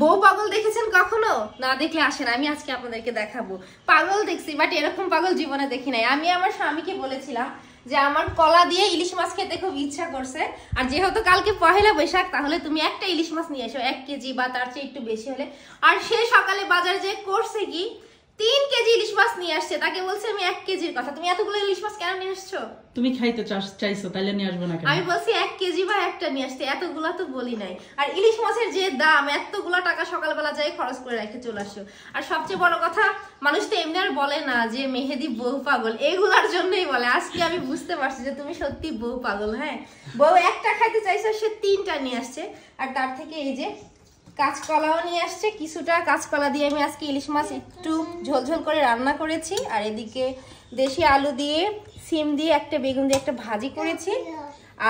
বউ পাগল দেখেছেন কখনো? না দেখলে আসেন, আমি আজকে আপনাদেরকে দেখাবো। পাগল দেখছি, বাট এরকম পাগল জীবনে দেখি নাই। আমি আমার স্বামীকে বলেছিলাম যে আমার কলা দিয়ে ইলিশ মাছ খেতে খুব ইচ্ছা করছে, আর যেহেতু কালকে পহেলা বৈশাখ, তাহলে তুমি একটা ইলিশ মাছ নিয়ে এসো, 1 কেজি বা তার চেয়ে একটু বেশি হলে। আর সে সকালে বাজার যে করছে কি 3 কেজি ইলিশ মাছ নিয়ে আসছে। তাকে বলছে আমি 1 কেজির কথা, তুমি এতগুলো ইলিশ মাছ কেন নিয়ে আসছো? তুমি খাইতে চাইছো, তাইলে নিয়ে আসবো না কেন? আমি বলছি 1 কেজি বা একটা নিয়ে আসতে, এতগুলা তো বলি নাই। আর ইলিশ মাছের যে দাম, এতগুলা টাকা সকালবেলা যাই খরচ করে রেখে চলে আসো। আর সবচেয়ে বড় কথা, মানুষ তো এমনি আর বলে না যে মেহেদি বউ পাগল, এগুলার জন্যই বলে। আজকে আমি বুঝতে পারছি যে তুমি সত্যি বউ পাগল। হ্যাঁ, বউ একটা খাইতে চাইছে, সে 3টা নিয়ে আসছে। আর তার থেকে এই যে কাঁচকলাও নিয়ে আসছে কিছুটা। কাঁচকলা দিয়ে আমি আজকে ইলিশ মাছ একটু ঝোলঝোল করে রান্না করেছি। আর এদিকে দেশি আলু দিয়ে, সিম দিয়ে, একটা বেগুন দিয়ে একটা ভাজি করেছি।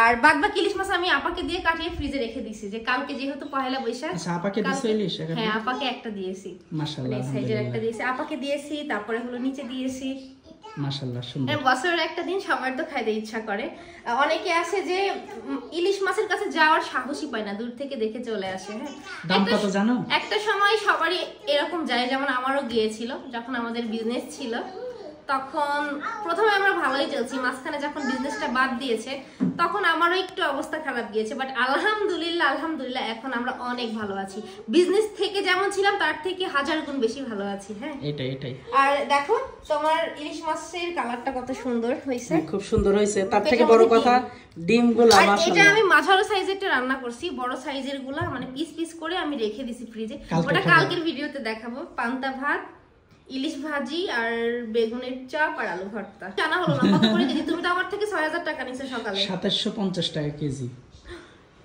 আর বাদবাকি ইলিশ মাছ আমি আপাকে দিয়ে কাটিয়ে ফ্রিজে রেখে দিয়েছি, যে কালকে যেহেতু পহেলা বৈশাখ। আচ্ছা, আপাকে দিছো ইলিশ? হ্যাঁ, আপাকে একটা দিয়েছি, মাশাআল্লাহ, এই সাইজের একটা দিয়েছি, আপাকে দিয়েছি। তারপরে হলো নিচে দিয়েছি। মাশাআল্লাহ, সুন্দর। বছরের একটা দিন সবার তো খাইতে ইচ্ছা করে। অনেকে আছে যে ইলিশ মাছের কাছে যাওয়ার সাহসই পায় না, দূর থেকে দেখে চলে আসে। হ্যাঁ, দাম কত জানো? একটা সময় সবারই এরকম যায়, যেমন আমারও গিয়েছিল যখন আমাদের বিজনেস ছিল। তখন প্রথমে আমরা ভালোই চলছি, মাঝখানে যখন বিজনেসটা বাদ দিয়েছে তখন আমারও একটু অবস্থা খারাপ গিয়েছে। বাট আলহামদুলিল্লাহ এখন আমরা অনেক ভালো আছি। বিজনেস থেকে যেমন ছিলাম তার থেকে 1000 গুণ বেশি ভালো আছি। হ্যাঁ, এটাই। আর দেখো তোমার ইলিশ মাছের কালারটা কত সুন্দর হয়েছে, খুব সুন্দর হয়েছে। তার থেকে বড় কথা ডিমগুলো মাশাআল্লাহ। এটা আমি মাঝারো সাইজেরটা রান্না করছি, বড় সাইজের গুলা মানে পিস করে আমি রেখে দিছি ফ্রিজে। ওটা কালকের ভিডিওতে দেখাবো। পান্তা ভাত, ইলিশ ভাজি, আর বেগুনের চাপ, আর আলু ভর্তা। জানা হলো না কত করে কেজি? তুমি তো আমার থেকে 6000 টাকা নিছো সকালে। 2750 টাকা কেজি।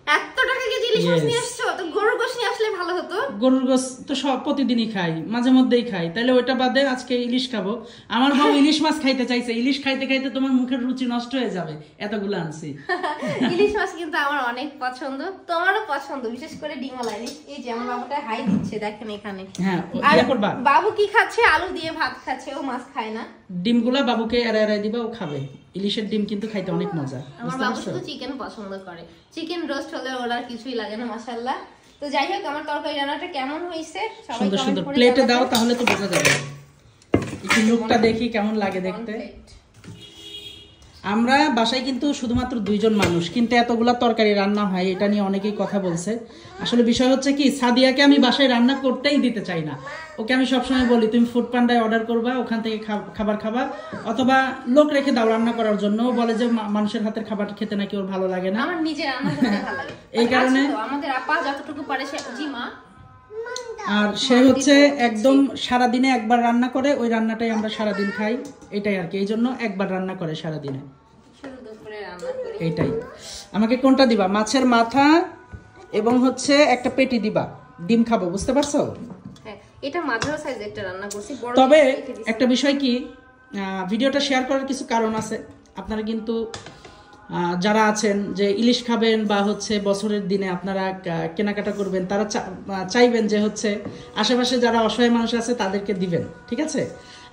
এত টাকা কেজি ইলিশ মাছ নিয়ে আসছো? তো গরুর গোশত নিয়ে আসলে ভালো হতো। গরুর গোশত তো সব প্রতিদিনই খাই, মাঝে মধ্যেই খাই, তাহলে ওটা বাদে আজকে ইলিশ খাবো। আমার বউ ইলিশ মাছ খাইতে চাইছে, ইলিশ খাইতে খাইতে তোমার মুখের রুচি নষ্ট হয়ে যাবে, এতগুলো আনছি। ইলিশ মাছ কিন্তু আমার অনেক পছন্দ, তোমারও পছন্দ, বিশেষ করে ডিমওয়ালা ইলিশ। এই যে আমার বাবুটা হাই দিচ্ছে, দেখেন এখানে। হ্যাঁ, বাবু কি খাচ্ছে? আলু দিয়ে ভাত খাচ্ছে, ও মাছ খায় না। ডিমগুলা বাবুকে এড়াই দিবা, ও খাবে। ইলিশের ডিম কিন্তু খাইতে অনেক মজা। আমার বাবু শুধু চিকেন পছন্দ করে, চিকেন রোস্ট হলে ওর আর কিছুই লাগে না। মাশাআল্লাহ। তো যাই হোক, আমার তরকারি রান্নাটা কেমন হয়েছে সবাই কমেন্ট করে প্লেটে দাও, তাহলে তো বোঝা যাবে। একটু লুকটা দেখি কেমন লাগে দেখতে। আমরা বাসায় কিন্তু শুধুমাত্র 2 জন মানুষ, কিন্তু এতগুলা তরকারি রান্না হয়, এটা নিয়ে অনেকেই কথা বলছে। আসলে বিষয় হচ্ছে কি, সাদিয়াকে আমি বাসায় রান্না করতেই দিতে চাই না। ওকে আমি সবসময় বলি তুমি ফুড পান্ডায় অর্ডার করবা, ওখান থেকে খাবার খাবা, অথবা লোক রেখে দাও রান্না করার জন্য। বলে যে মানুষের হাতের খাবার খেতে নাকি ওর ভালো লাগে না। আমার নিজে রান্না করতে ভালো লাগে। এই কারণে আমাদের আপা যতটুকু পারে সে জি মা। আর সে হচ্ছে একদম সারাদিনে একবার রান্না করে, ওই রান্নাটাই আমরা সারাদিন খাই, এটাই আর কি। এই জন্য একবার রান্না করে সারাদিনে, এইটাই। আমাকে কোনটা দিবা? মাছের মাথা এবং হচ্ছে একটা পেটি দিবা, ডিম খাবো, বুঝতে পারছো? হ্যাঁ, এটা মাঝারো সাইজের একটা রান্না করছি। তবে একটা বিষয় কি, ভিডিওটা শেয়ার করার কিছু কারণ আছে। আপনারা কিন্তু যারা আছেন যে ইলিশ খাবেন বা হচ্ছে বছরের দিনে আপনারা কেনাকাটা করবেন, তারা চাইবেন যে হচ্ছে আশেপাশে যারা অসহায় মানুষ আছে তাদেরকে দিবেন, ঠিক আছে?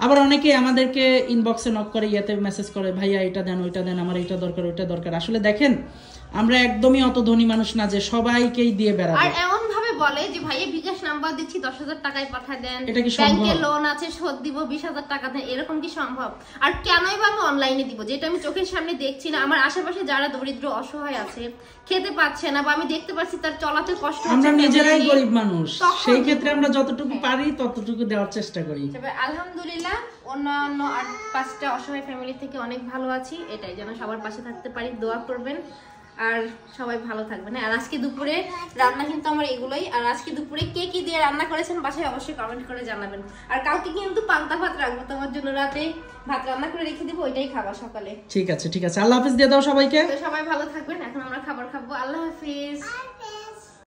আবার অনেকে আমাদেরকে ইনবক্সে নক করে, ইয়াতে মেসেজ করে, ভাইয়া এটা দেন, ওইটা দেন, আমার এটা দরকার, ওইটা দরকার। আসলে দেখেন, আমরা একদমই অত ধনী মানুষ না যে সবাইকেই দিয়ে বেড়াবো। আর এমন ভাবে বলে যে ভাইয়া বিকাশ নাম্বার দিচ্ছি 10,000 টাকায় পাঠিয়ে দেন, এটা কি সম্ভব? ব্যাংকে লোন আছে শোধ দিব 20,000 টাকা দেন, এরকম কি সম্ভব? আর কেনই বা আমি অনলাইনে দিব, যেটা আমি চোখের সামনে দেখছি না? আমার আশেপাশে যারা দরিদ্র অসহায় আছে, খেতে পাচ্ছে না, বা আমি দেখতে পাচ্ছি তার চলাতে কষ্ট হচ্ছে, আমরা নিজেরাই গরিব মানুষ, সেই ক্ষেত্রে আমরা যতটুকু পারি ততটুকু দেওয়ার চেষ্টা করি। তবে আলহামদুলিল্লাহ অন্যান্য 8-5টা অসহায় ফ্যামিলি থেকে অনেক ভালো আছি। এটাই যেন সবার পাশে থাকতে পারি, দোয়া করবেন, আর সবাই ভালো থাকবেন। আর আজকে দুপুরে রান্না কিন্তু আমার এগুলোই। আর আজকে দুপুরে কে কি দিয়ে রান্না করেছেন বাসায় অবশ্যই কমেন্ট করে জানাবেন। আর কালকে কিন্তু পান্তা ভাত রাখবো তোমার জন্য, রাতে ভাত রান্না করে রেখে দিব, ওইটাই খাবা সকালে। ঠিক আছে, ঠিক আছে। আল্লাহ হাফেজ দিয়ে দাও সবাইকে। সবাই ভালো থাকবেন। এখন আমরা খাবার খাবো। আল্লাহ হাফেজ।